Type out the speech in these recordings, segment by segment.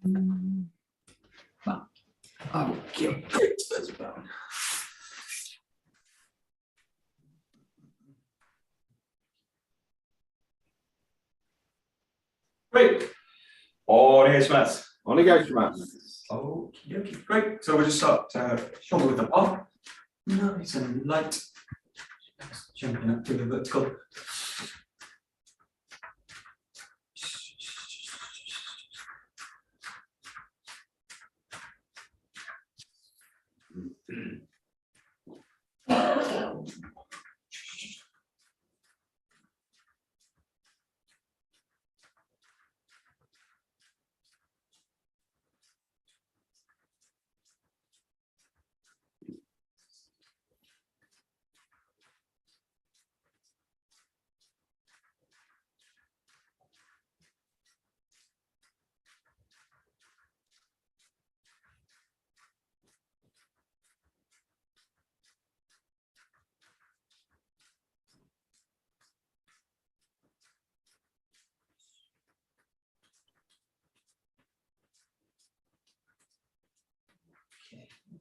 まあ、気をつけてください。Great. お願いします。お願いします。 Okie dokie. Great. So we'll just start shoulder width apart. Nice and light. Jumping up to the vertical.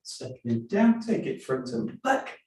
Settling down, take it front and back.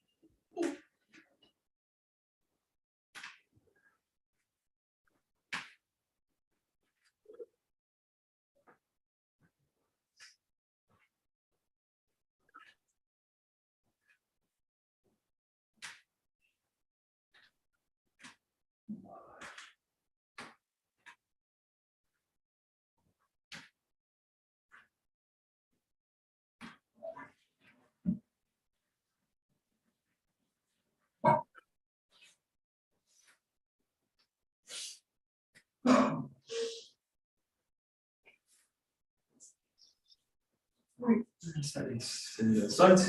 Right, set this to the side.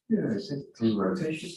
Yeah, through rotation.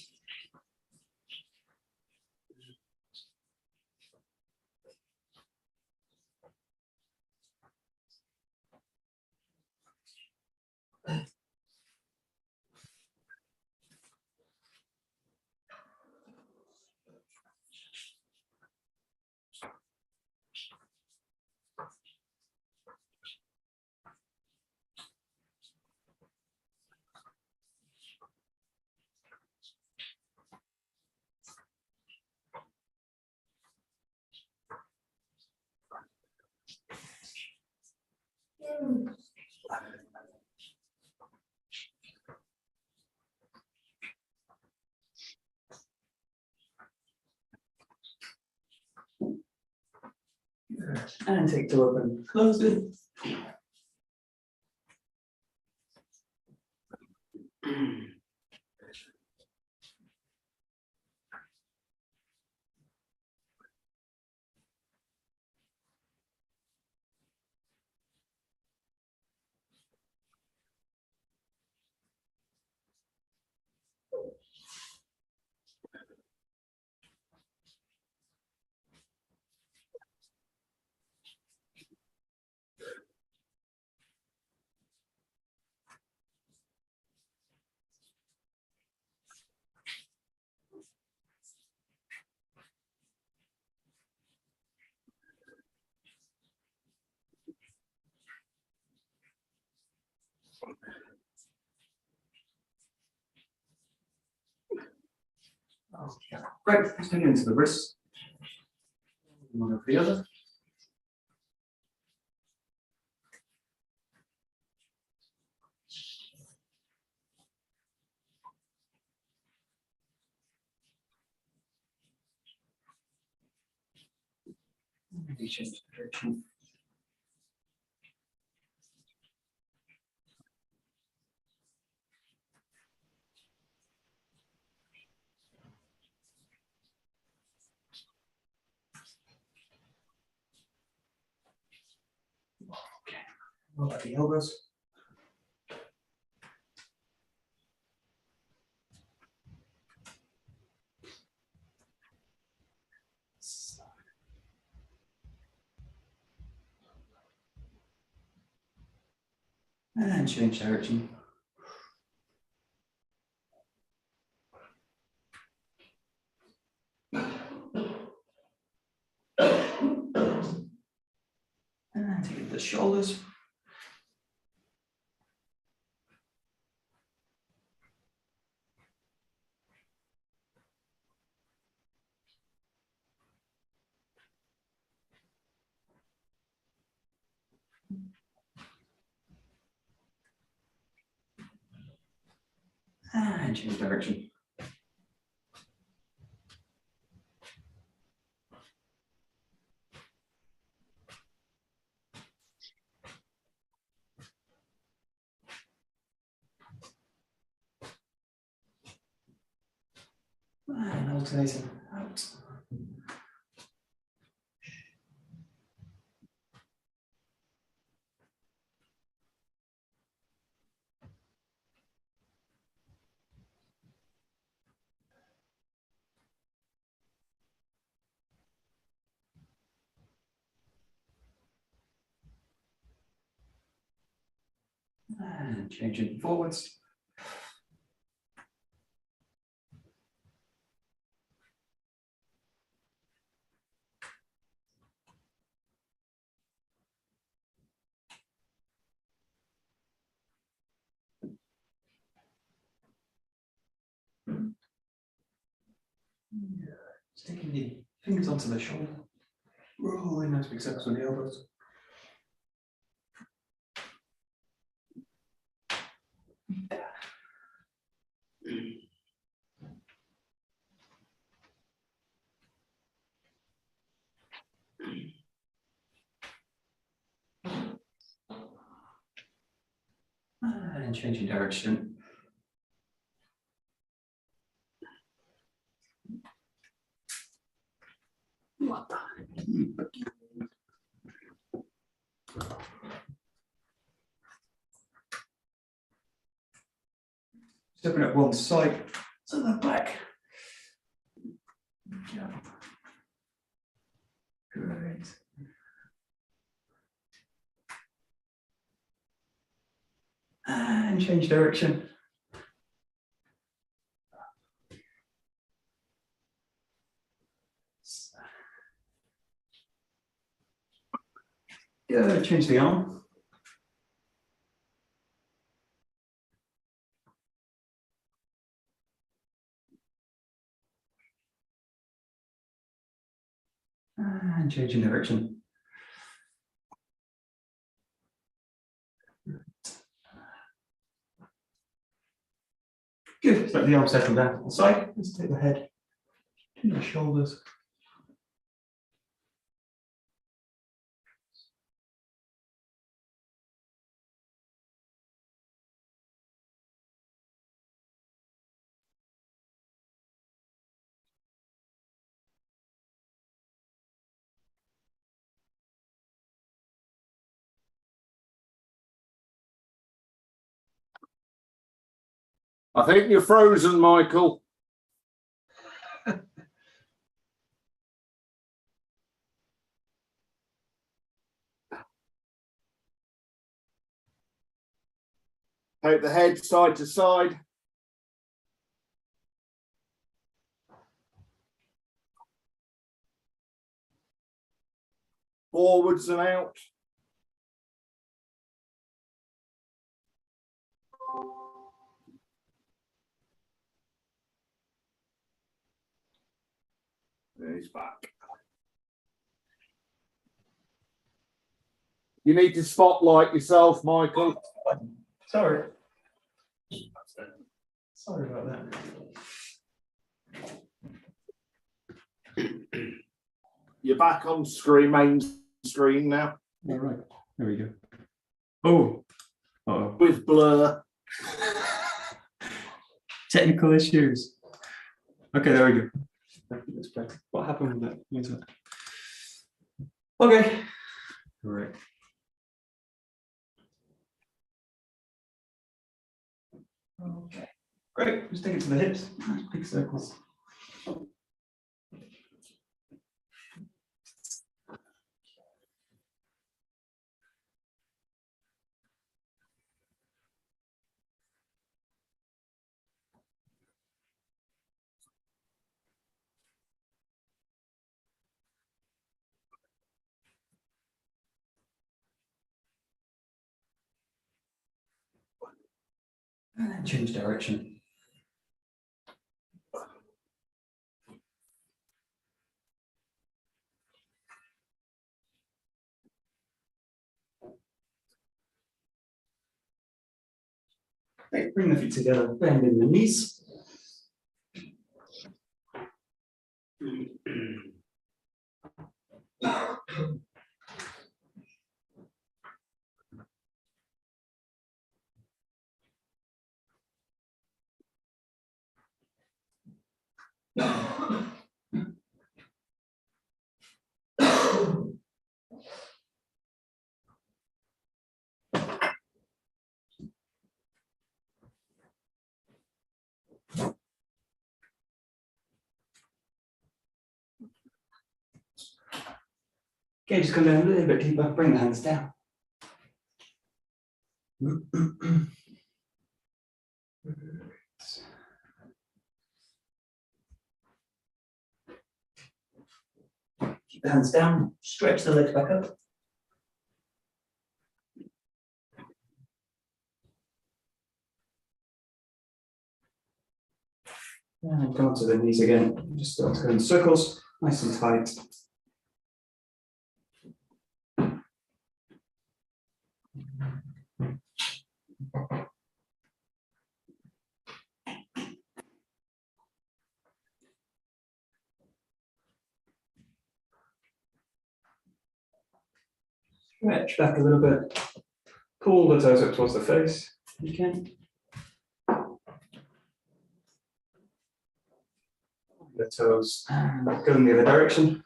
And take the open, close it. Okay, great. Let's take it into the wrist. One over the other. Maybe change the direction. roll out the elbows. And change direction. And take the shoulders. And change direction. And alternating out. And changing forwards. Taking the fingers onto the shoulder, rolling nice big circles with the elbows. And changing direction. What the? Stepping up one side to the back. Yeah. Great. And change direction. Yeah, change the arm. And changing direction. Good. Let the arm settle down to the side. Let's take the head to the shoulders. I think you're frozen, Michael. Take the head side to side. Forwards and out. There he's back. You need to spotlight yourself, Michael. Sorry. Sorry about that. You're back on screen, main screen now. All right. There we go. Oh. Uh-oh. With blur. Technical issues. Okay, there we go. Let's play. What happened with that? What's that? Okay. Great. Okay, great. Just take it to the hips. Nice big circles. And then change direction. Okay, bring the feet together, bend in the knees. Okay, just come down a little bit deeper, bring the hands down. Keep the hands down, stretch the legs back up. And come onto the knees again, just start to go in circles, nice and tight. Stretch back a little bit, pull the toes up towards the face, if you can. The toes go in the other direction.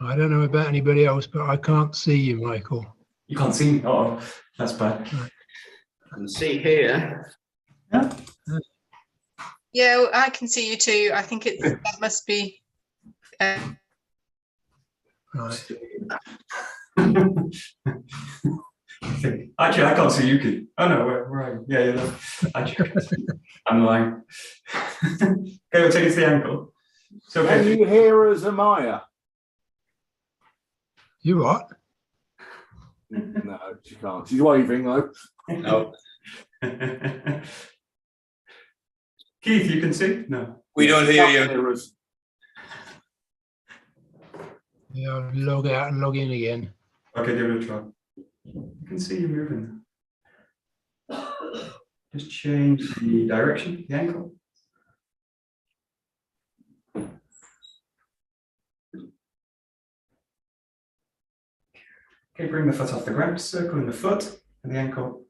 I don't know about anybody else, but I can't see you, Michael. You can't see me? Oh, that's bad. I can see here. Yeah. Yeah, well, I can see you too. I think it's that must be. Right. Actually, I can't see you, Keith. Oh no, where are you? Yeah, yeah. Actually, I'm lying. Okay, we'll take it to the ankle. So, Can okay. you hear us, Amaya? You what? No, she can't. She's waving though. No, Keith, you can see? No. we don't hear Can't you. hear us. Yeah, I'll log out and log in again. Okay, give it a try. You can see you moving. Just change the direction, the ankle. Okay, bring the foot off the ground, circle in the foot and the ankle.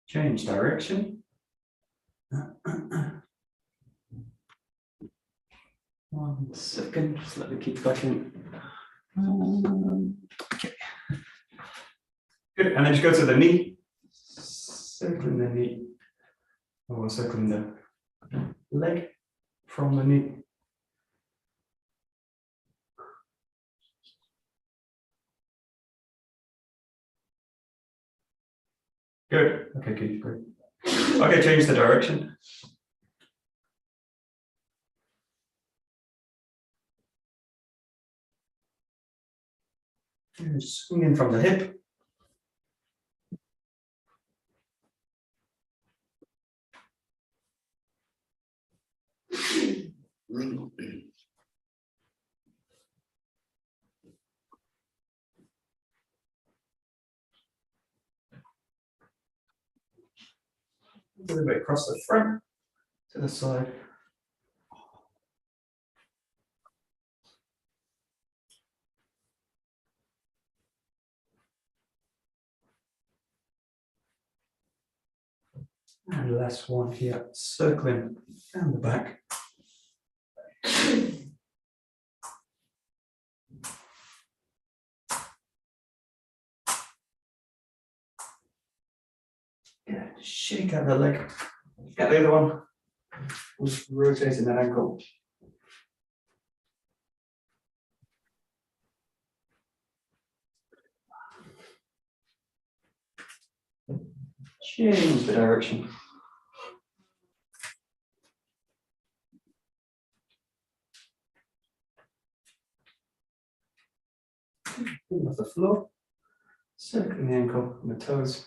Change direction. 1 second, just let me keep going. Okay. Good, and then just go to the knee. Circling the knee. Or circling the leg from the knee. Good. Okay, Keith, great. Okay, change the direction. And swing in from the hip. A little bit across the front to the side. And last one here, circling down the back. Yeah, shake out the leg. Get the other one. Just rotating that ankle. Change the direction. Off the floor. Circling the ankle and the toes.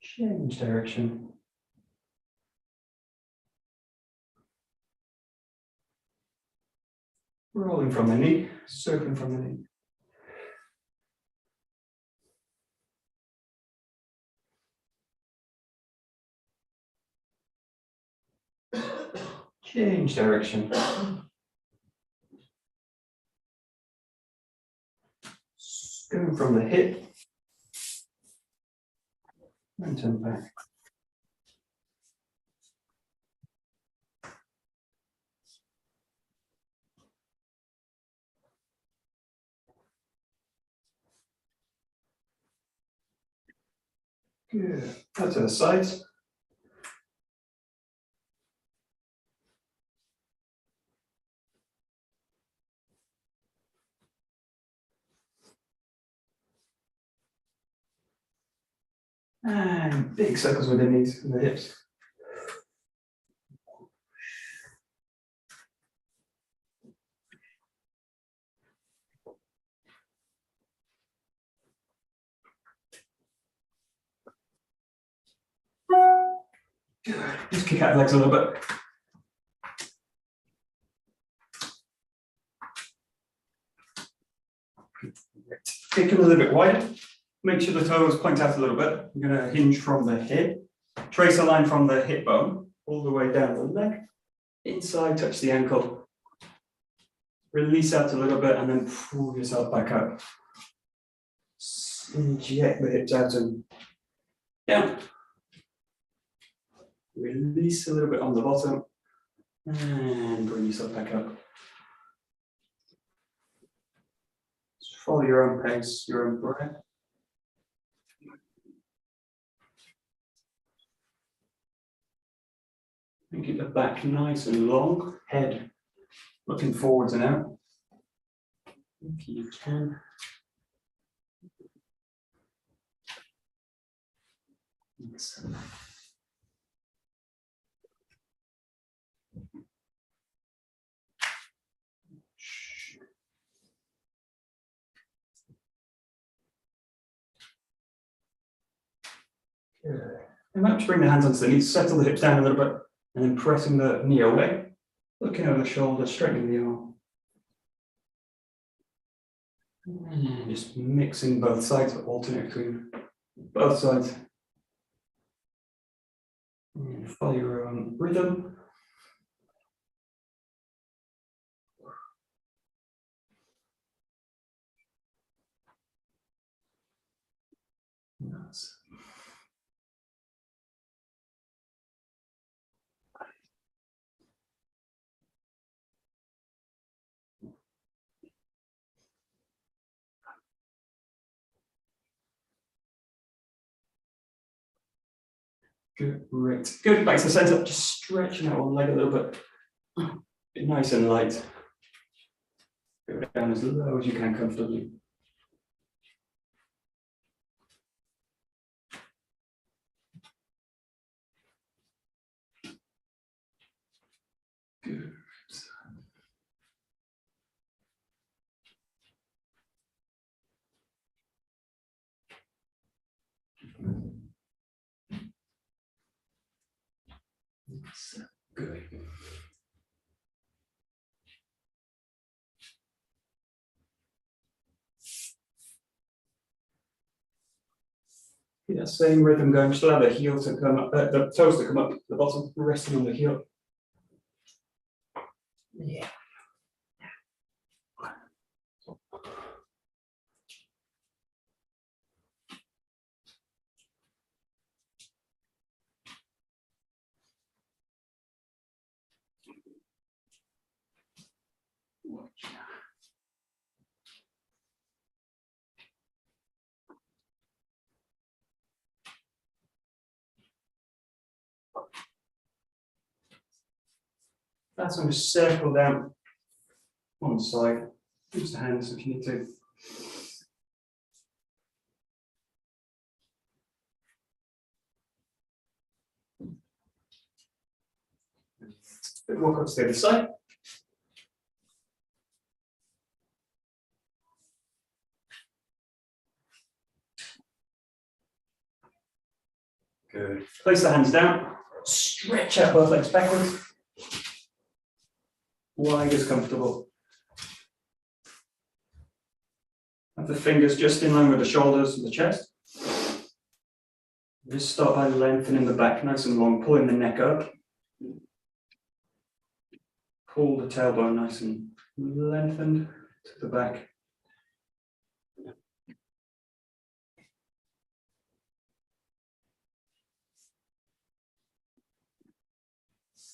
Change direction. Rolling from the knee, circling from the knee. Change direction. Going from the hip and turn back. Good. Out to the sides. And big circles with the knees and the hips. Good. Just kick out the legs a little bit. Kick a little bit wider. Make sure the toes point out a little bit. We're going to hinge from the hip. Trace a line from the hip bone all the way down the leg. Inside, touch the ankle. Release out a little bit and then pull yourself back up. Inject the hips out and down. Release a little bit on the bottom and bring yourself back up. Just follow your own pace, your own breath. And keep the back nice and long, head looking forwards and out. If you can. Good. And perhaps bring the hands onto the knees, settle the hips down a little bit, and then pressing the knee away, looking over the shoulder, straightening the arm. And just mixing both sides, alternate between both sides. And follow your own rhythm. Nice. Good, great. Good, back to the center, just stretching out one leg a little bit. Get nice and light. Go down as low as you can comfortably. Good. Good. Yeah, same rhythm going. Just allow the heel to come up, the toes to come up to the bottom, resting on the heel. Yeah. That's going to circle down on the side. Use the hands if you need to. Walk up to the other side. Good. Place the hands down. Stretch out both legs backwards. Wide as comfortable. Have the fingers just in line with the shoulders and the chest. Just start by lengthening the back nice and long, pulling the neck up. Pull the tailbone nice and lengthened to the back.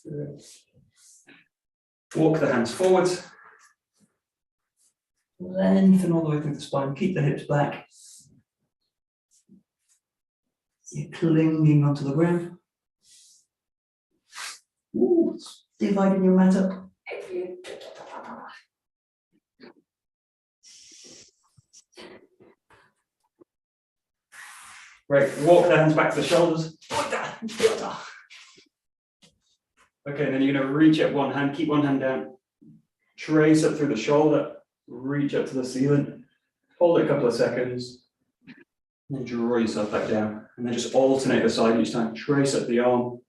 Good. Walk the hands forwards. Lengthen all the way through the spine. Keep the hips back. You're clinging onto the ground. Ooh, dividing your mat up. Great. Walk the hands back to the shoulders. Okay, then you're going to reach at one hand, keep one hand down, trace up through the shoulder, reach up to the ceiling, hold it a couple of seconds, and then draw yourself back down. And then just alternate the side each time. Trace up the arm,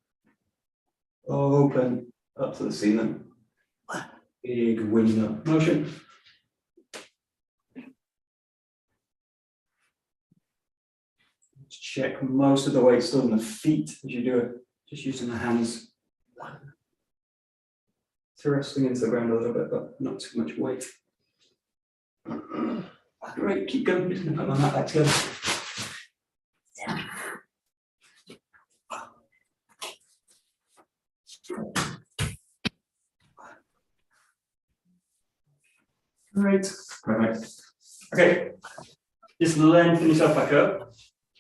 open up to the ceiling. Big wing up motion. Check most of the weight still in the feet as you do it, just using the hands. Thrusting into the ground a little bit, but not too much weight. Great, keep going. I'm just going to put my mat back together. Great. Perfect. Okay, just lengthen yourself back up.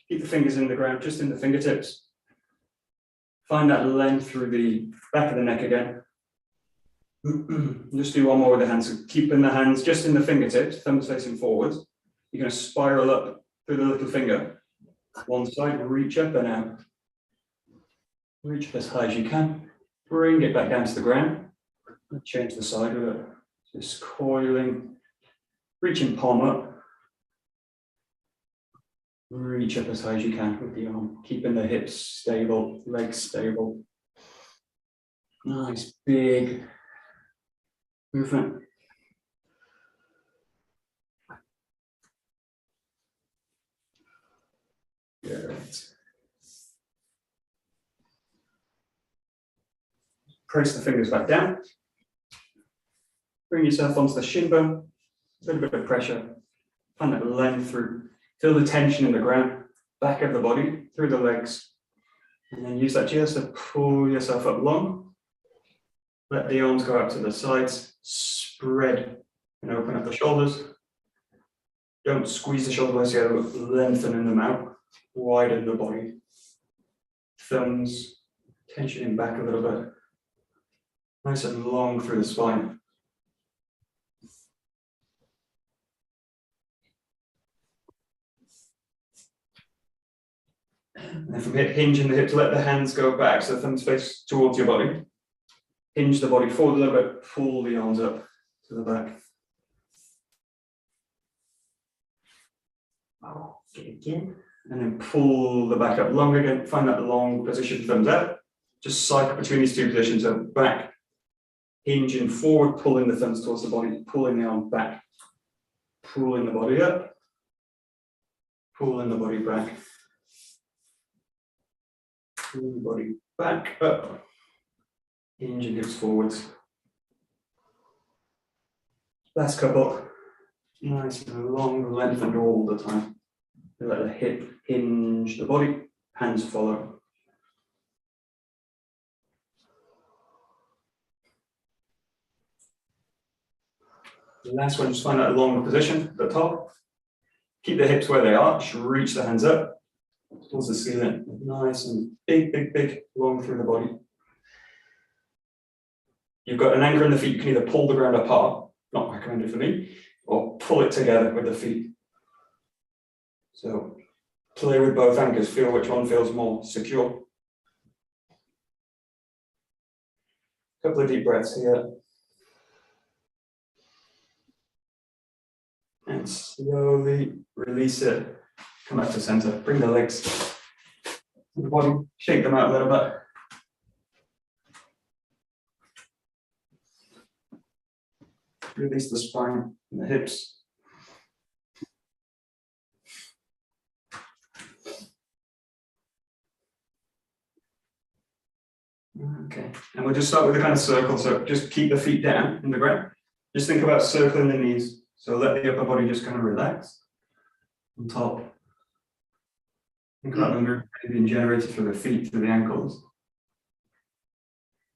Keep the fingers in the ground, just in the fingertips. Find that length through the back of the neck again. Just do one more with the hands. So keeping the hands just in the fingertips, thumbs facing forwards. You're going to spiral up through the little finger. One side, reach up and out. Reach up as high as you can. Bring it back down to the ground. Change the side of it. Just coiling, reaching palm up. Reach up as high as you can with the arm, keeping the hips stable, legs stable. Nice big movement. Good. Press the fingers back down. Bring yourself onto the shin bone. A little bit of pressure. Find that length through. Feel the tension in the ground, back of the body, through the legs. And then use that just to pull yourself up long. Let the arms go out to the sides. Spread and open up the shoulders. Don't squeeze the shoulder blades together, but lengthening them out. Widen the body. Thumbs tensioning back a little bit. Nice and long through the spine. And then from here, hinge in the hips, let the hands go back, so the thumbs face towards your body. Hinge the body forward a little bit, pull the arms up to the back. Again. And then pull the back up long again, find that long position, thumbs up. Just cycle between these two positions, so back, hinging forward, pulling the thumbs towards the body, pulling the arm back, pulling the body up, pulling the body back. Pull the body back up, hinge and hips forwards. Last couple, nice and long, lengthened all the time. Let the hip hinge the body, hands follow. The last one, just find that long position at the top. Keep the hips where they are, just reach the hands up towards the ceiling. Nice and big, long through the body. you've got an anchor in the feet, you can either pull the ground apart, not recommended for me, or pull it together with the feet. So play with both anchors, feel which one feels more secure. Couple of deep breaths here. And slowly release it. Come back to center. Bring the legs to the body. Shake them out a little bit. Release the spine and the hips. Okay, and we'll just start with a kind of circle. So just keep the feet down in the ground. Just think about circling the knees. So let the upper body just kind of relax on top. Think about the movement being generated through the feet, through the ankles.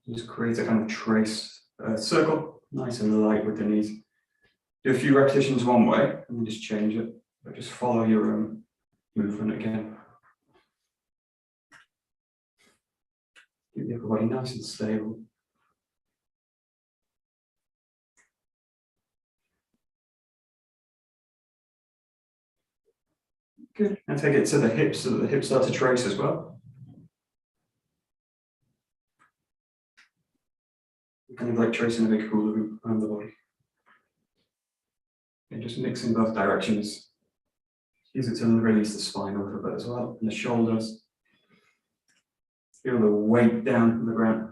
Just create a kind of trace circle, nice and light with the knees. Do a few repetitions one way and then just change it. But just follow your own movement again. Keep the upper body nice and stable. Good. And take it to the hips so that the hips start to trace as well. Kind of like tracing a big hula hoop around the body. And just mixing both directions. Use it to release the spine a little bit as well, and the shoulders. Feel the weight down from the ground.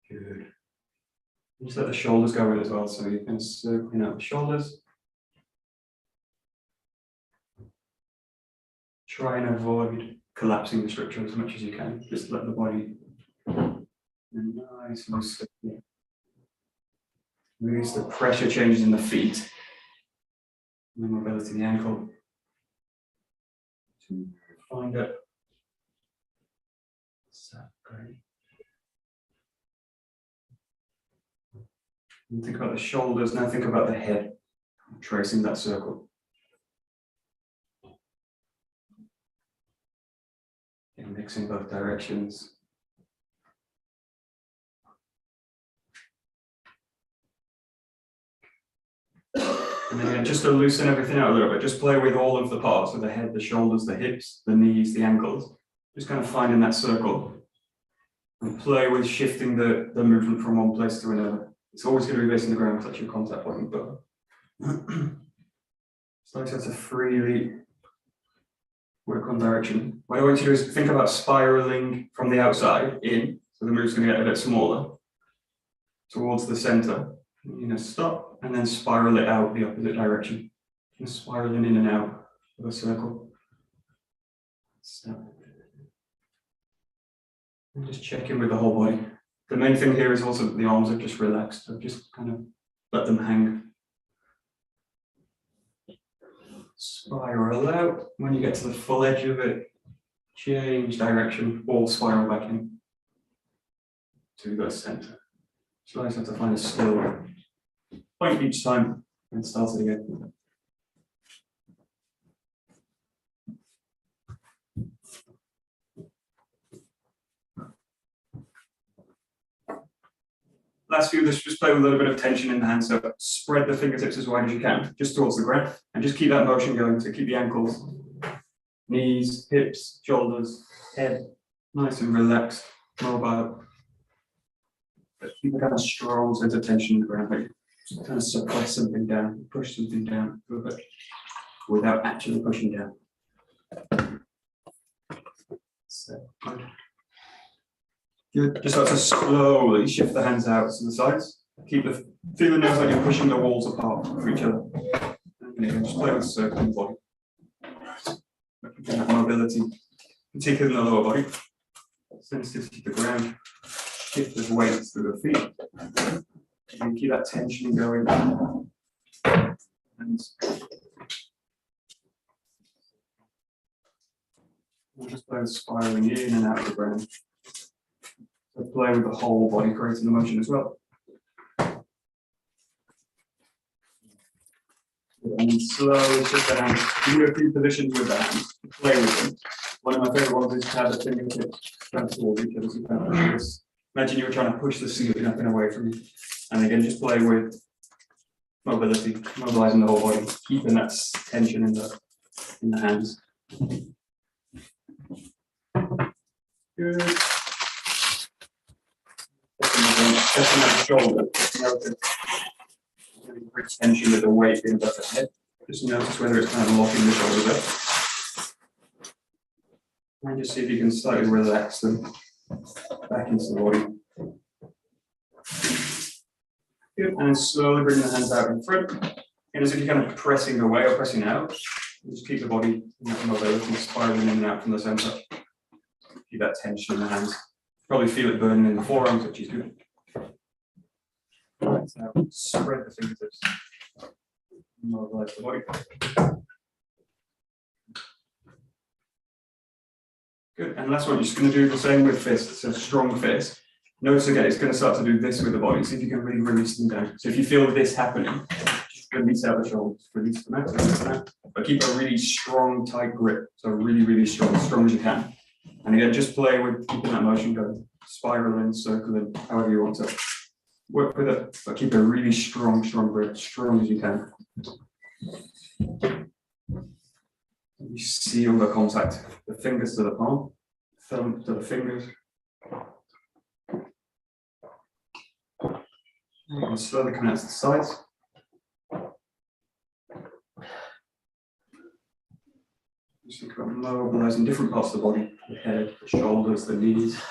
Good. Just let the shoulders go in as well, so you can circling out the shoulders. Try and avoid collapsing the structure as much as you can. Just let the body nice and slowly. Release the pressure changes in the feet. And the mobility in the ankle. Find it. Great. And think about the shoulders, now think about the head, tracing that circle. And mixing both directions. And then just to loosen everything out a little bit, just play with all of the parts of the head, the shoulders, the hips, the knees, the ankles. Just kind of finding that circle. And play with shifting the movement from one place to another. It's always going to be based on the ground because that's your contact point, but start to freely work on direction. What I want you to do is think about spiraling from the outside in, so the move's going to get a bit smaller, towards the center. You're going to stop and then spiral it out the opposite direction. You're spiraling in and out of a circle. Stop. And just check in with the whole body. The main thing here is also that the arms are just relaxed, so just kind of let them hang. Spiral out. When you get to the full edge of it, change direction, or spiral back in to the center. So I just have to find a slow point each time and start it again. Last few, let's just play with a little bit of tension in the hands. So spread the fingertips as wide as you can, just towards the ground, and just keep that motion going. So keep the ankles, knees, hips, shoulders, head nice and relaxed, mobile. But keep a kind of strong sense of tension in the ground, like just kind of suppress something down, push something down a little bit without actually pushing down. So good. Good. Just start to slowly shift the hands out to the sides. Keep the feeling like you're pushing the walls apart from each other. And again, just play with the circle in the body. That mobility, particularly in the lower body. Sensitivity to the ground. Shift the weight through the feet. And keep that tension going. And we'll just play with spiraling in and out of the ground. So play with the whole body, creating the motion as well. And then slowly shift the hands. You can do a few positions with the hands. Play with them. One of my favorite ones is to have the fingertips come towards each other. So you kind of push this. Imagine you were trying to push the ceiling up and away from you. And again, just play with mobility, mobilizing the whole body, keeping that tension in the hands. Good. Pressing that shoulder. Notice tension with the weight being above the head. Just notice whether it's kind of locking the shoulders up. And just see if you can slightly relax them back into the body. Good. And slowly bring the hands out in front. And as if you're kind of pressing away or pressing out, just keep the body in that mobility, spiraling in and out from the center. Keep that tension in the hands. Probably feel it burning in the forearms, which is good. Right, now spread the fingertips. Mobilize the body. Good. And last one, you're just going to do the same with fists. So strong fist. Notice again, it's going to start to do this with the body. See if you can really release them down. So if you feel this happening, just release out the shoulders, release them out, but keep a really strong, tight grip. So really, really strong, as strong as you can. And again, just play with keeping that motion going, spiraling, circling, however you want to work with it, but keep a really strong grip, strong as you can. You seal the contact, the fingers to the palm, thumb to the fingers. And slowly coming out to the sides. Just think about mobilizing different parts of the body, the head, the shoulders, the knees,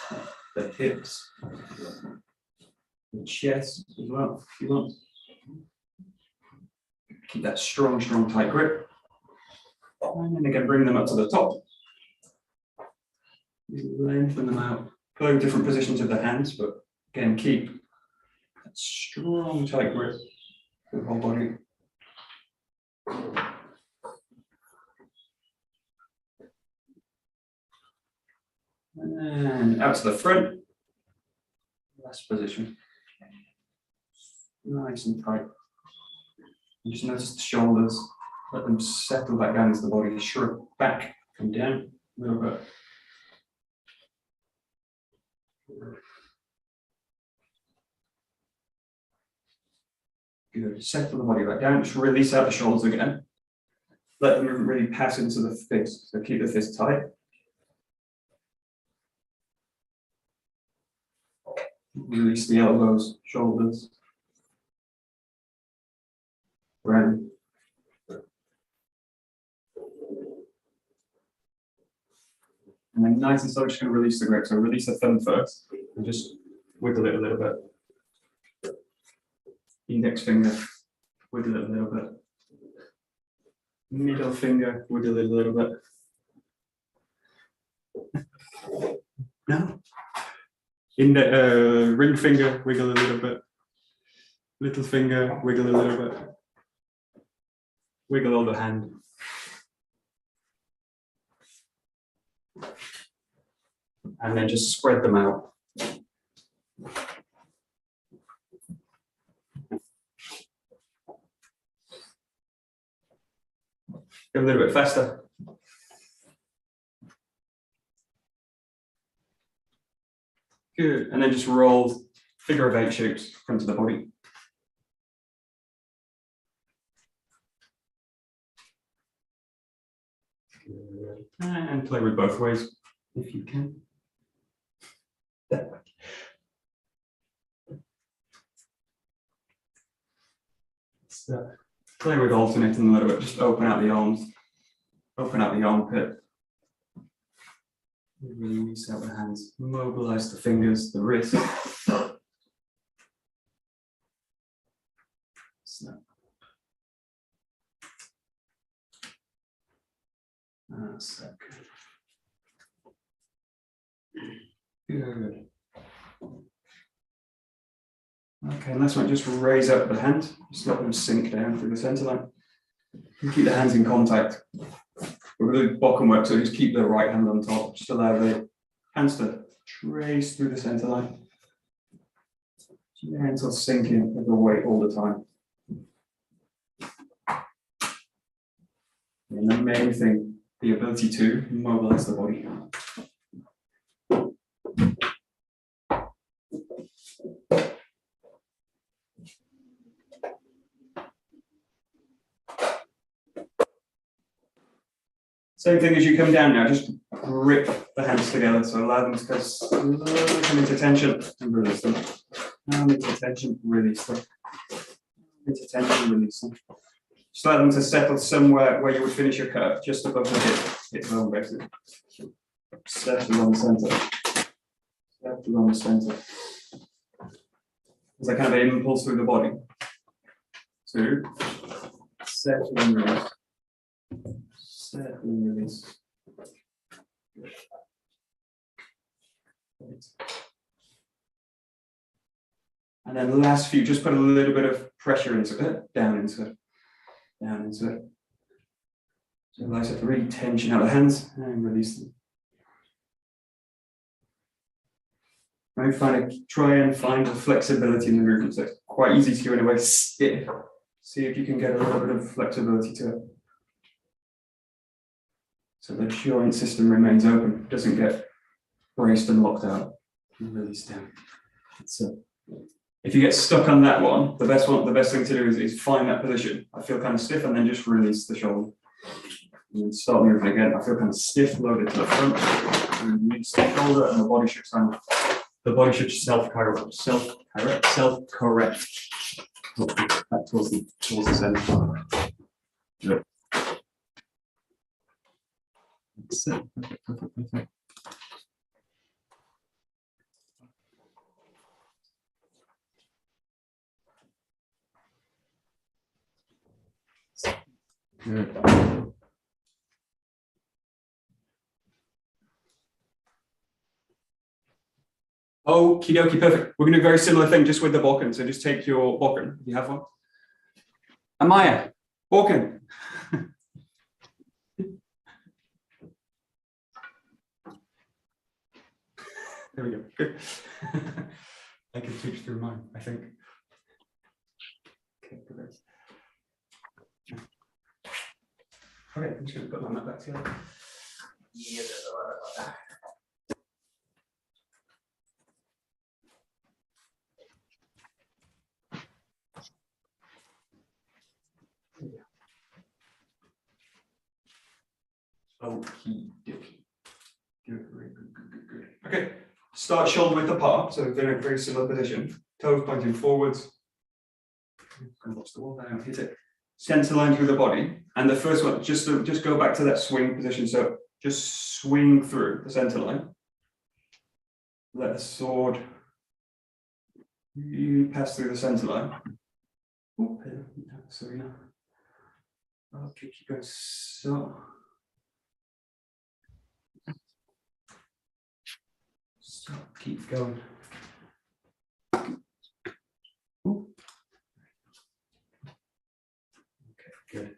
the hips, the chest as well, if you want. Keep that strong, tight grip. And then again, bring them up to the top. Lengthen them out. Play with different positions of the hands, but again, keep that strong, tight grip for the whole body. And out to the front. Last position. Nice and tight. And just notice the shoulders. Let them settle back down into the body. Shrug back and down a little bit. Good. Settle the body back down. Just release out the shoulders again. Let them really pass into the fist. So keep the fist tight. Release the elbows, shoulders. Round. And then nice and slow, just going to release the grip. So release the thumb first and just wiggle it a little bit. Index finger, wiggle it a little bit. Middle finger, wiggle it a little bit. No. In the ring finger, wiggle a little bit. Little finger, wiggle a little bit. Wiggle all the hand. And then just spread them out. Go a little bit faster. Good. And then just roll figure of 8 shapes front of the body. Good. And play with both ways if you can. So play with alternating a little bit. Just open out the arms, open out the armpit. Release out the hands, mobilize the fingers, the wrist. Snap. That's good. Good. Okay, and last one, just raise up the hand, just let them sink down through the center line. You keep the hands in contact. We're really bokken work, so just keep the right hand on top. Just allow the hands to trace through the center line. Your hands are sinking with the weight all the time. And the main thing, the ability to mobilize the body. Same thing as you come down now, just grip the hands together, so allow them to go slowly come into tension and release them. Come into tension, release them. Into tension, release them. Just allow them to settle somewhere where you would finish your curve, just above the hip bone basically. Settle on the center. Settle on the center. There's a kind of impulse through the body. 2, settle and release. Settle and release. And then the last few, just put a little bit of pressure into it, down into it, down into it. So allow yourself to really tension out the hands and release them. Try and find the flexibility in the movement. So it's quite easy to, in a way, stiff. See if you can get a little bit of flexibility to it. So the joint system remains open, doesn't get braced and locked out. And release down. So if you get stuck on that one, the best thing to do is find that position. I feel kind of stiff, and then just release the shoulder. And then start moving again. I feel kind of stiff, loaded to the front. And release the shoulder, and the body should stand. The body should self-correct. Back towards the center. Good. That's it. Perfect. Good. Okie dokie, perfect. We're going to do a very similar thing just with the BOKKEN. So just take your BOKKEN, if you have one. Amaya, BOKKEN. There we go. Good. I can teach through mine, I think. Okay, great. Okay, I'm just going to put my mat back together. Okie dokie. Good. Okay, start shoulder width apart, so they're in a very similar position. Toes pointing forwards. Watch the wall down, hit it. Center line through the body. And the first one, just go back to that swing position. So just swing through the center line. Let the sword pass through the center line. Oh, sorry now. Okay, keep going. So. Keep going. Ooh. Okay, good.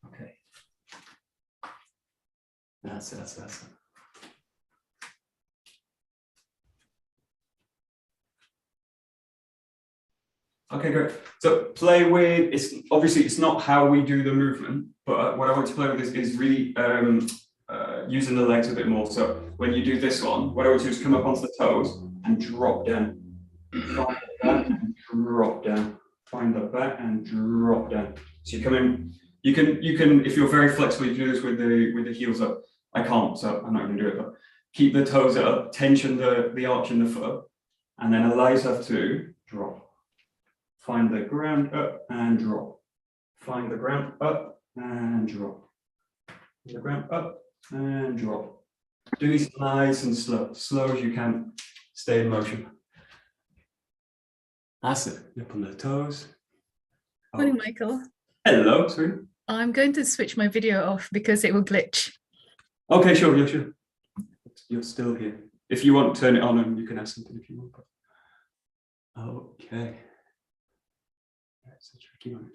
Okay. That's it. Okay, great. So play with, it's not how we do the movement, but what I want to play with is really using the legs a bit more. So when you do this one, what I want to do is come up onto the toes and drop down. Find the back and drop down. Find the back and drop down. So you come in, you can, if you're very flexible, you can do this with the heels up. I can't, so I'm not going to do it, but keep the toes up, tension the arch in the foot, and then allow yourself to drop. Find the ground up and drop. Find the ground up and drop. The ground up and drop. Do these nice and slow as you can. Stay in motion. That's it. Up on the toes. Morning, Michael. Hello, sorry. I'm going to switch my video off because it will glitch. Okay, sure, yeah, sure. You're still here. If you want, turn it on and you can ask something if you want. Okay. That's a tricky one.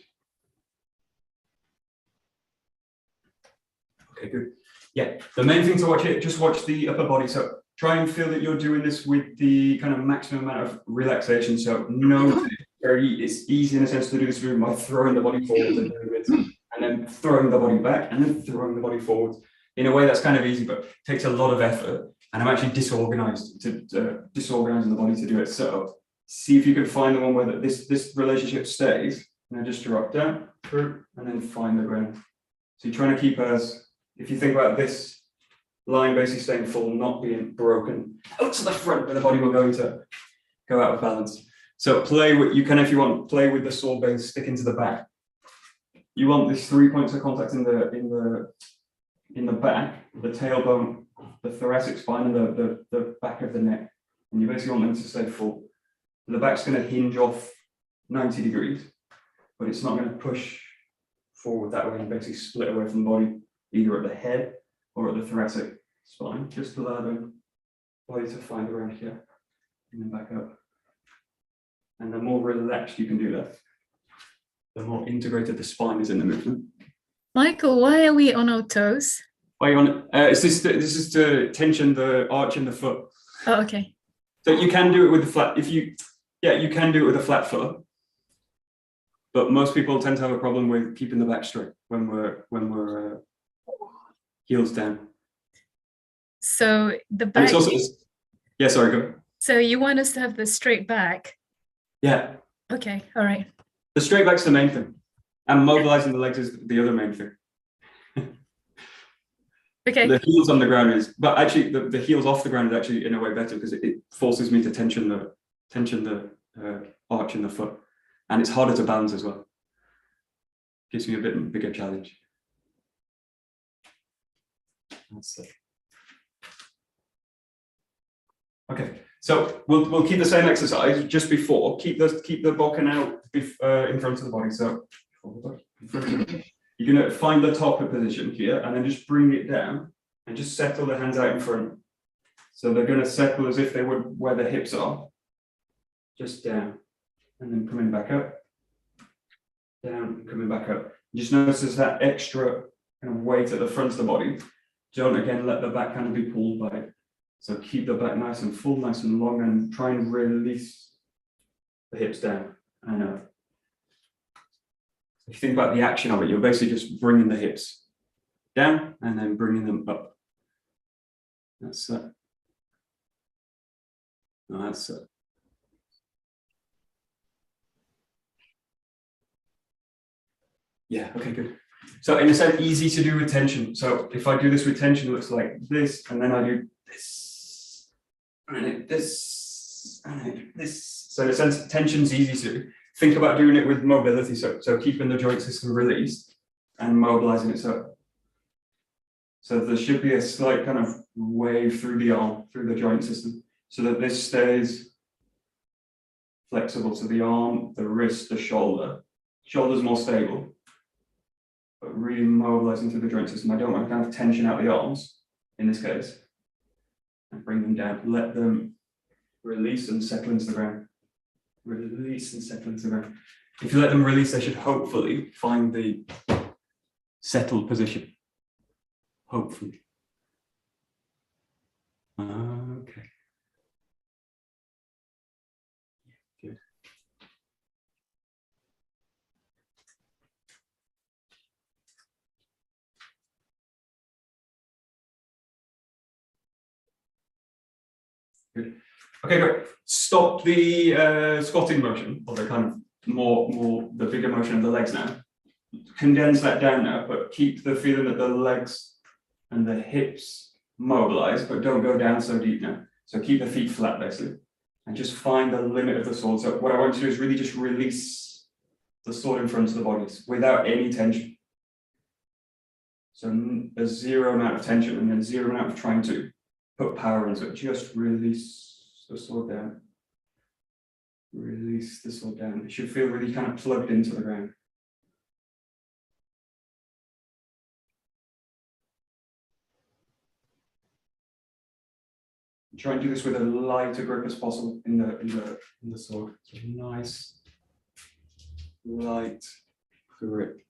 Okay, good. Yeah, the main thing to watch here, just watch the upper body. So try and feel that you're doing this with the kind of maximum amount of relaxation. So no, it's easy in a sense to do this movement by throwing the body forward and then throwing the body back and then throwing the body forward. In a way that's kind of easy, but takes a lot of effort. And I'm actually disorganizing the body to do it. So see if you can find the one where this relationship stays. And then just drop down through and then find the ground. So you're trying to keep if you think about this line basically staying full, not being broken out to the front where the body will go out of balance. So play with, you can, if you want, play with the sword base, stick into the back. You want these 3 points of contact in the back, the tailbone, the thoracic spine, and the back of the neck. And you basically want them to stay full. The back's going to hinge off 90 degrees, but it's not going to push forward that way and basically split away from the body, either at the head or at the thoracic spine. Just allow the body to find around here and then back up. And the more relaxed you can do that, the more integrated the spine is in the movement. Michael, why are we on our toes? Why are you on it? This is to tension the arch in the foot. Oh, okay. So you can do it with the flat. You can do it with a flat foot. But most people tend to have a problem with keeping the back straight when we're heels down. So the And back. it's also, yeah, sorry, go. So you want us to have the straight back? Yeah, Okay, all right. the straight back's the main thing, and mobilizing the legs is the other main thing. Okay. The heels on the ground is, but actually the heels off the ground is actually in a way better because it forces me to tension the arch in the foot, and it's harder to balance as well. Gives me a bit bigger challenge. That's it. Okay, so we'll keep the same exercise just before. Keep the bokken out in front of the body. So you're gonna find the top position here, and then just bring it down, and just settle the hands out in front. So they're gonna settle as if they would where the hips are, just down, and then coming back up, down, and coming back up. Just notice there's that extra kind of weight at the front of the body. Don't again let the back kind of be pulled by it. So keep the back nice and full, nice and long, and try and release the hips down. I know. If you think about the action of it, you're basically just bringing the hips down and then bringing them up. That's it. No, that's it. Yeah, okay, good. So in a sense, easy to do with tension. So if I do this with tension, it looks like this, and then I do this, and this, and this. So in a sense, tension's easy to think about doing it with mobility. So keeping the joint system released and mobilizing it. So there should be a slight kind of wave through the arm, through the joint system, so that this stays flexible. So the arm, the wrist, the shoulder's more stable. But really mobilizing through the joint system. I don't want to kind of tension out the arms in this case. And bring them down. Let them release and settle into the ground. Release and settle into the ground. If you let them release, they should hopefully find the settled position. Hopefully. Okay. Good. Good. Okay, great. Stop the squatting motion, or the kind of more the bigger motion of the legs now. Condense that down now, but keep the feeling that the legs and the hips mobilize, but don't go down so deep now. So keep the feet flat basically, and just find the limit of the sword. So what I want you to do is really just release the sword in front of the bodies without any tension. So a zero amount of tension and then zero amount of trying to put power into it. Just release the sword down. Release the sword down. It should feel really kind of plugged into the ground. Try and do this with a lighter grip as possible in the sword. So nice, light grip.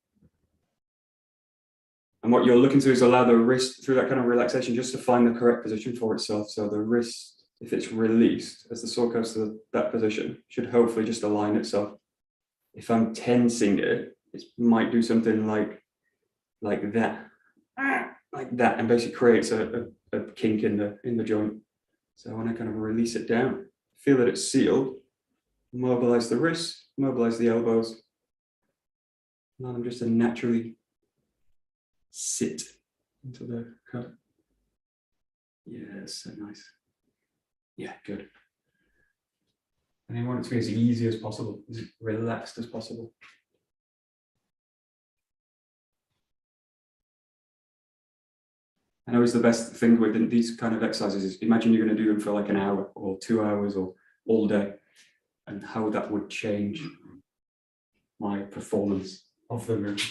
And what you're looking to is allow the wrist through that kind of relaxation just to find the correct position for itself. So the wrist, if it's released as the sword goes to that position, should hopefully just align itself. If I'm tensing it, it might do something like that, and basically creates a kink in the joint. So I want to kind of release it down, feel that it's sealed, mobilize the wrists, mobilize the elbows, allow them just to naturally sit into the cut. Yes, so nice. Yeah, good. And I want it to be as easy as possible, as relaxed as possible. And always the best thing with these kind of exercises is imagine you're going to do them for like an hour or 2 hours or all day, and how that would change my performance of the movement.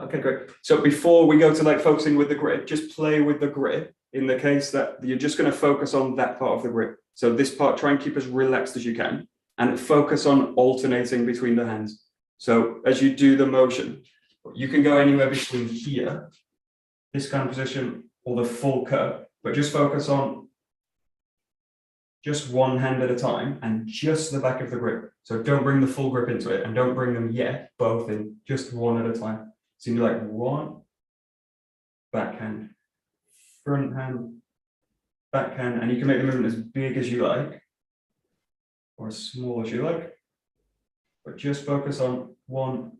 Okay, great. So before we go to like focusing with the grip, just play with the grip in the case that you're just going to focus on that part of the grip. So this part, try and keep as relaxed as you can and focus on alternating between the hands. So as you do the motion, you can go anywhere between here, this kind of position, or the full cut, but just focus on just one hand at a time and just the back of the grip. So don't bring the full grip into it and don't bring them yet, both in, just one at a time. So you do like one, backhand, front hand, backhand, and you can make the movement as big as you like, or as small as you like, but just focus on one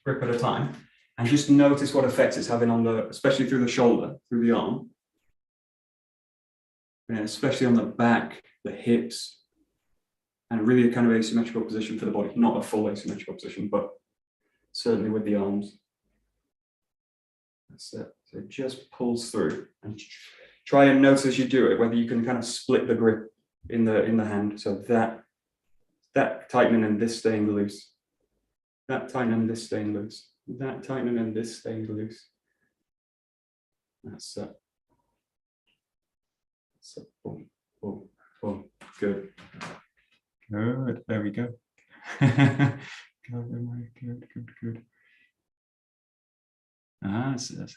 grip at a time, and just notice what effects it's having on the, especially through the shoulder, through the arm, and especially on the back, the hips, and really a kind of asymmetrical position for the body, not a full asymmetrical position, but certainly with the arms. That's it. So it just pulls through, and try and notice as you do it whether you can kind of split the grip in the hand. So that tightening and this staying loose, that tightening and this staying loose, that tightening and this staying loose. That's it. So boom, boom, boom. Good. Good. There we go. Good, good, good. That's it.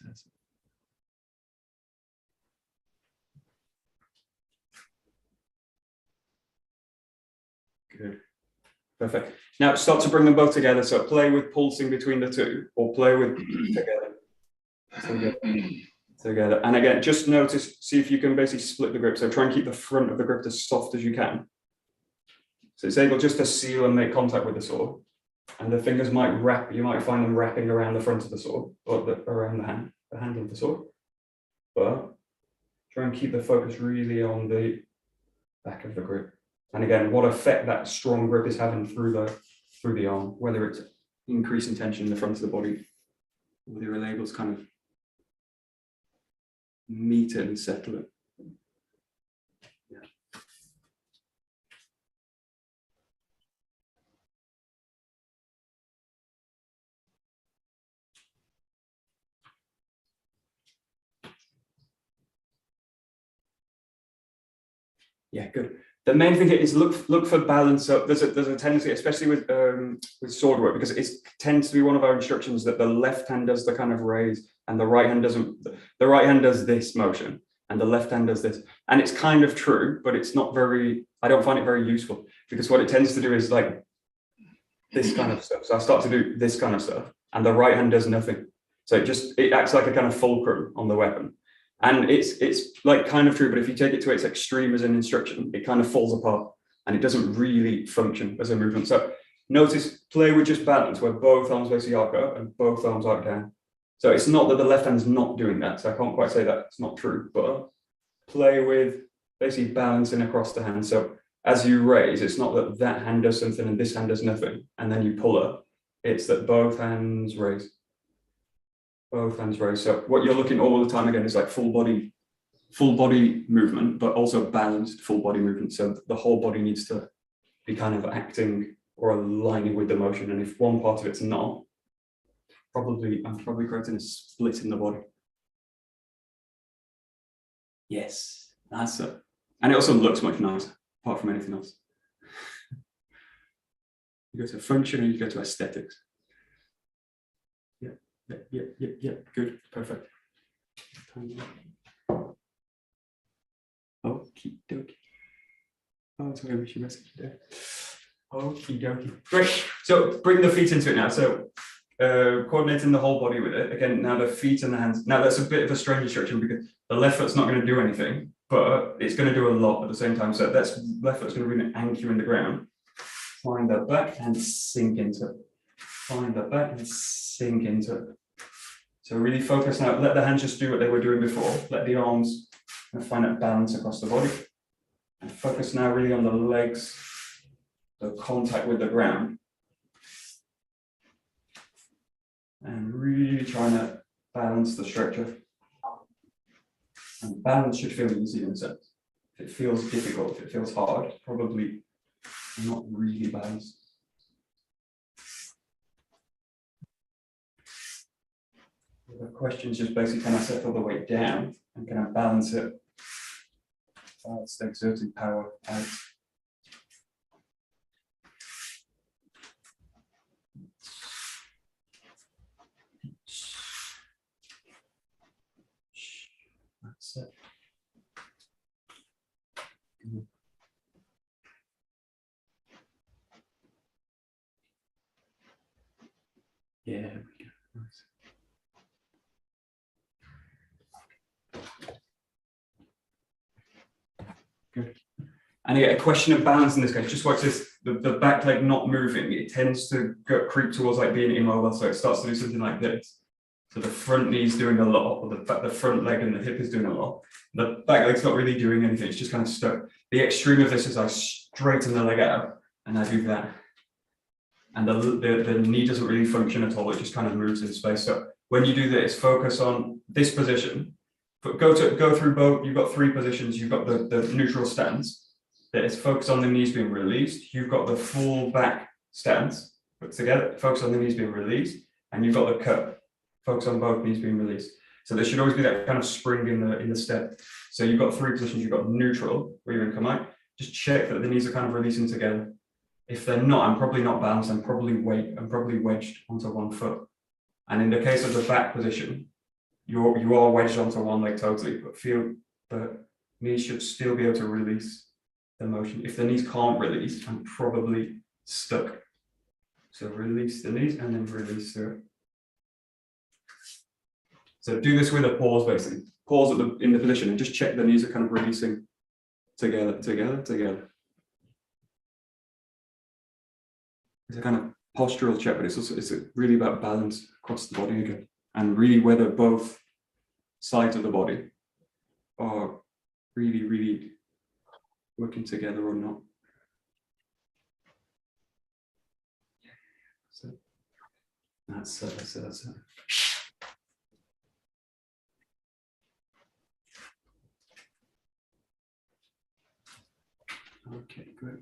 Good. Perfect. Now start to bring them both together. So play with pulsing between the two, or play with together. And again, just notice, see if you can basically split the grip. So try and keep the front of the grip as soft as you can. So it's able just to seal and make contact with the sword. And the fingers might wrap, you might find them wrapping around the front of the sword, or around the handle of the sword. But try and keep the focus really on the back of the grip. And again, what effect that strong grip is having through the arm, whether it's increasing tension in the front of the body, whether you're able to kind of meet it and settle it. Yeah. Yeah, good. The main thing is look for balance. So there's a tendency, especially with sword work, because it tends to be one of our instructions that the left hand does the kind of raise and the right hand doesn't. The right hand does this motion and the left hand does this, and it's kind of true, but it's not very. I don't find it very useful, because what it tends to do is like this kind of stuff. So I start to do this kind of stuff, and the right hand does nothing. So it acts like a kind of fulcrum on the weapon. And it's like kind of true, but if you take it to its extreme as an instruction, it kind of falls apart and it doesn't really function as a movement. So notice, play with just balance, where both arms basically arc up and both arms arc down. So it's not that the left hand's not doing that. So I can't quite say that it's not true, but play with basically balancing across the hand. So as you raise, it's not that that hand does something and this hand does nothing, and then you pull up. It's that both hands raise. Both hands raised. So what you're looking all the time again is like full body movement, but also balanced full body movement. So the whole body needs to be kind of acting or aligning with the motion. And if one part of it's not, I'm probably creating a split in the body. Yes, that's it. And it also looks much nicer, apart from anything else. You go to function and you go to aesthetics. Yeah, good, perfect. Okie dokie. Oh, sorry, I wish you message there. Okie dokie. Great. So bring the feet into it now. So coordinating the whole body with it. Again, now the feet and the hands. Now that's a bit of a strange instruction because the left foot's not going to do anything, but it's going to do a lot at the same time. So that's left foot's going to really anchor you in the ground. Find that back and sink into it. Find that back and sink into it. So really focus now. Let the hands just do what they were doing before. Let the arms and find that balance across the body. And focus now really on the legs, the contact with the ground. And really trying to balance the structure. And balance should feel easy in a sense. If it feels difficult, if it feels hard, probably not really balanced. The question is just basically, can I settle the weight down and can I balance it? It's exerting power out. That's it. Yeah, there we go. Nice. Good. And again, a question of balance in this case. Just watch this, the back leg not moving, it tends to creep towards like being immobile, so it starts to do something like this. So the front knee's doing a lot, or the front leg and the hip is doing a lot. The back leg's not really doing anything, it's just kind of stuck. The extreme of this is I straighten the leg out and I do that. And the knee doesn't really function at all, it just kind of moves in space. So when you do this, focus on this position. But go through both. You've got three positions. You've got the neutral stance that is focused on the knees being released. You've got the full back stance put together, focus on the knees being released, and you've got the cut, focus on both knees being released. So there should always be that kind of spring in the step. So you've got three positions. You've got neutral where you're in come out. Just check that the knees are kind of releasing together. If they're not, I'm probably not balanced. I'm probably wedged onto one foot. And in the case of the back position, you are wedged onto one leg totally, but feel the knees should still be able to release the motion. If the knees can't release, I'm probably stuck. So release the knees and then release through it. So do this with a pause basically. Pause in the position and just check the knees are kind of releasing together. It's a kind of postural check, but it's really about balance across the body again. And really whether both sides of the body are really working together or not. That's it. Okay, good.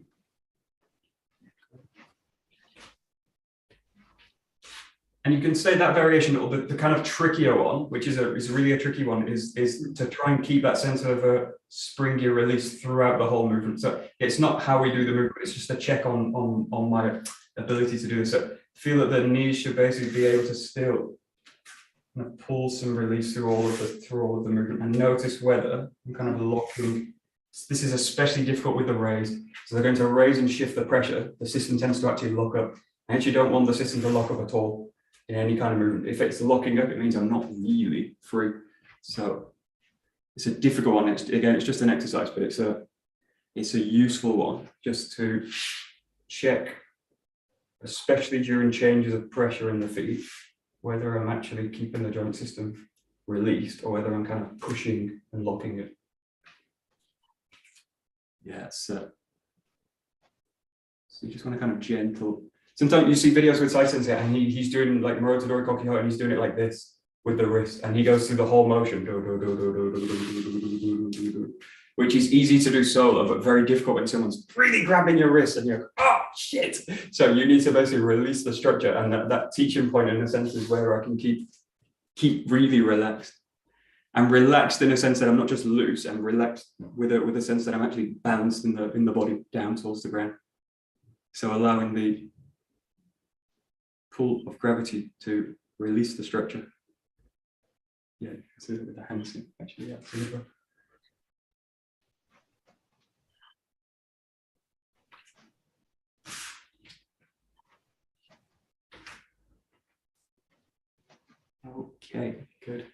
And you can say that variation, or the kind of trickier one, which is really a tricky one, is to try and keep that sense of a springy release throughout the whole movement. So it's not how we do the movement; it's just a check on my ability to do this. So feel that the knees should basically be able to still kind of pull some release through all of the movement, and notice whether I'm kind of locking. This is especially difficult with the raise. So they're going to raise and shift the pressure. The system tends to actually lock up. I actually don't want the system to lock up at all in any kind of movement. If it's locking up, it means I'm not really free. So it's a difficult one. It's just an exercise, but it's a useful one just to check, especially during changes of pressure in the feet, whether I'm actually keeping the joint system released or whether I'm kind of pushing and locking it. Yeah, so you just want to kind of gentle. Sometimes you see videos with Saito and he's doing like Morihiro Saito and he's doing it like this with the wrist, and he goes through the whole motion, which is easy to do solo, but very difficult when someone's really grabbing your wrist and you're like, oh shit. So you need to basically release the structure, and that teaching point in a sense is where I can keep really relaxed. I'm relaxed in a sense that I'm not just loose, I'm relaxed with a sense that I'm actually balanced in the body down towards the ground. So allowing the pull of gravity to release the structure. Yeah, so with the hands actually, yeah, super. Okay, good.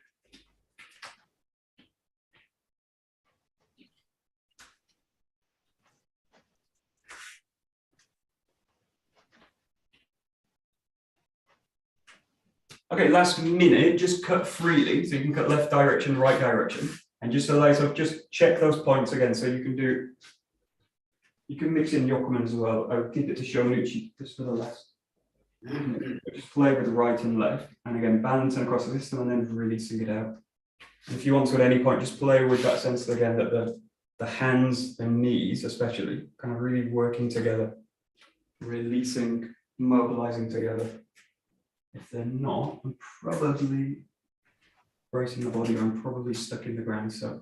Okay, last minute, just cut freely. So you can cut left direction, right direction, and just allow yourself, just check those points again. So you can mix in 𝘱𝘰𝘠𝘪𝘩 as well. I'll keep it to 𝘱𝘰𝘪𝘩 just for the left. Just play with the right and left, and again, balancing across the system and then releasing it out. And if you want to at any point, just play with that sense again that the hands and knees, especially, kind of really working together, releasing, mobilizing together. If they're not, I'm probably bracing the body, or I'm probably stuck in the ground. So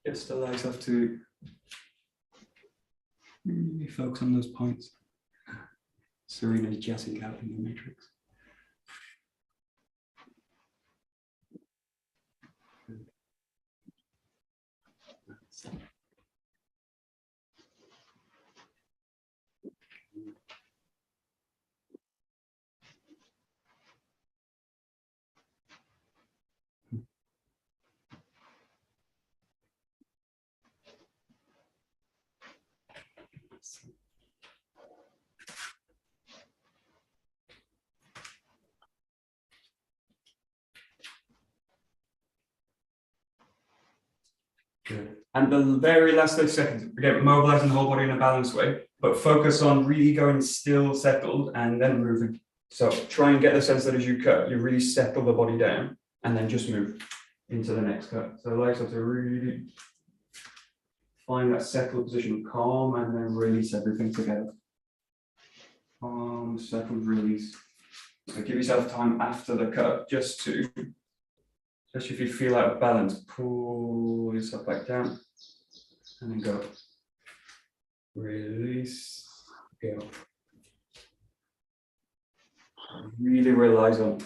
just allow yourself to really focus on those points. Serena's jazzing out in the matrix. Good. And the very last 30 seconds, again, mobilizing the whole body in a balanced way, but focus on really going still, settled, and then moving. So try and get the sense that as you cut, you really settle the body down, and then just move into the next cut. So allow yourself to really find that settled position, calm, and then release everything together. Calm, settled, release. So give yourself time after the cut just to, especially if you feel out of balance, pull yourself back down and then go. Release, go. Really relies on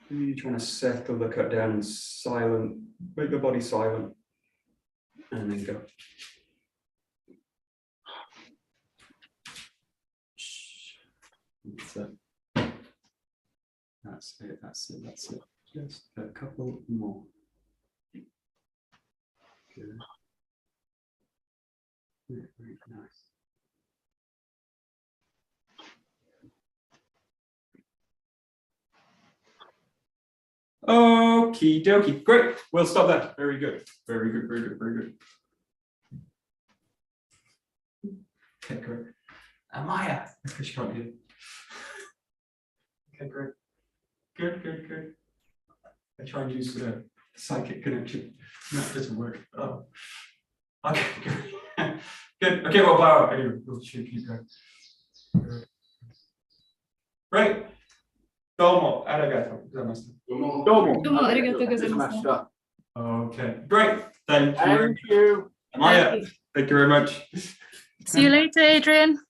really trying to settle the cut down and silent, make the body silent, and then go. That's it. That's it. That's it. That's it. Just a couple more. Good. Very, very nice. Okie dokie. Great. We'll stop that. Very good. Very good. Very good. Very good. Okay, great. Amaya. I can't hear. Okay, great. Good, good, good. I try and use the psychic connection. That doesn't work. Oh. Okay, good. Good. Okay, well, wow. Anyway, we'll keep going. Right. Domo arigato gozaimasu. Domo arigato gozaimasu. Okay, great. Thank you. Thank you. Amaya, thank you very much. See you later, Adrian.